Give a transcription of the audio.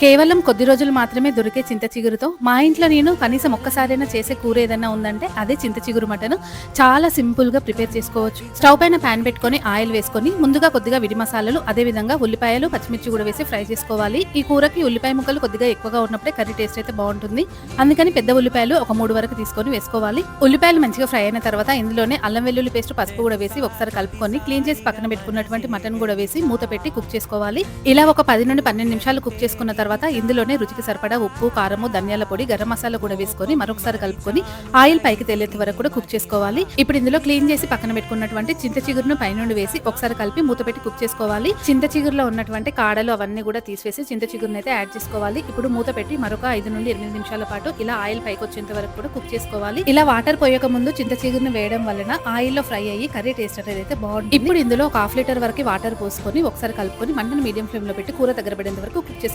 కేవలం కొద్ది రోజులు మాత్రమే దొరికే చింత చిగురుతో మా ఇంట్లో నేను కనీసం ఒక్కసారైనా చేసే కూర ఏదైనా ఉందంటే అదే చింత చిగురు మటన్. చాలా సింపుల్ గా ప్రిపేర్ చేసుకోవచ్చు. స్టవ్ పైన ప్యాన్ పెట్టుకొని ఆయిల్ వేసుకొని ముందుగా కొద్దిగా విడి మసాలాలు, అదే విధంగా ఉల్లిపాయలు, పచ్చిమిర్చి కూడా వేసి ఫ్రై చేసుకోవాలి. ఈ కూరకి ఉల్లిపాయ ముక్కలు కొద్దిగా ఎక్కువగా ఉన్నప్పుడే కర్రీ టేస్ట్ అయితే బాగుంటుంది. అందుకని పెద్ద ఉల్లిపాయలు ఒక 3 వరకు తీసుకొని వేసుకోవాలి. ఉల్లిపాయలు మంచిగా ఫ్రై అయిన తర్వాత ఇందులోనే అల్లం వెల్లుల్లి పేస్ట్, పసుపు కూడా వేసి ఒకసారి కలుపుకొని క్లీన్ చేసి పక్కన పెట్టుకున్నటువంటి మటన్ కూడా వేసి మూత పెట్టి కుక్ చేసుకోవాలి. ఇలా ఒక 10 నుండి 12 నిమిషాలు కుక్ చేసుకున్న తర్వాత ఇందులోనే రుచికి సరిపడా ఉప్పు, కారము, ధనియాల పొడి, గరం మసాలా కూడా వేసుకొని మరొకసారి కలుపుకొని ఆయిల్ పైకి తేలేంత వరకు కూడా కుక్ చేసుకోవాలి. ఇప్పుడు ఇందులో క్లీన్ చేసి పక్కన పెట్టుకున్నటువంటి చింత చిగురును పైనుండి వేసి ఒకసారి కలిపి మూత పెట్టి కుక్ చేసుకోవాలి. చింత చిగురులో ఉన్నటువంటి కాడలు అవన్నీ కూడా తీసివేసి చింత చిగురుని అయితే యాడ్ చేసుకోవాలి. ఇప్పుడు మూత పెట్టి మరొక 5 నుండి 8 నిమిషాల పాటు ఇలా ఆయిల్ పైకి వచ్చేంత వరకు కూడా కుక్ చేసుకోవాలి. ఇలా వాటర్ పోయక ముందు చింత చిగురుని వేయడం వలన ఆయిల్ లో ఫ్రై అయ్యి కర్రీ టేస్ట్ అనేది అయితే బాగుంటుంది. ఇప్పుడు ఇందులో ఒక 1/2 లీటర్ వరకు వాటర్ పోసుకొని ఒకసారి కలుపుకొని మంటను మీడియం ఫ్లేమ్ లో పెట్టి కూర దగ్గర పడేంత వరకు కుక్ చేసుకోవాలి.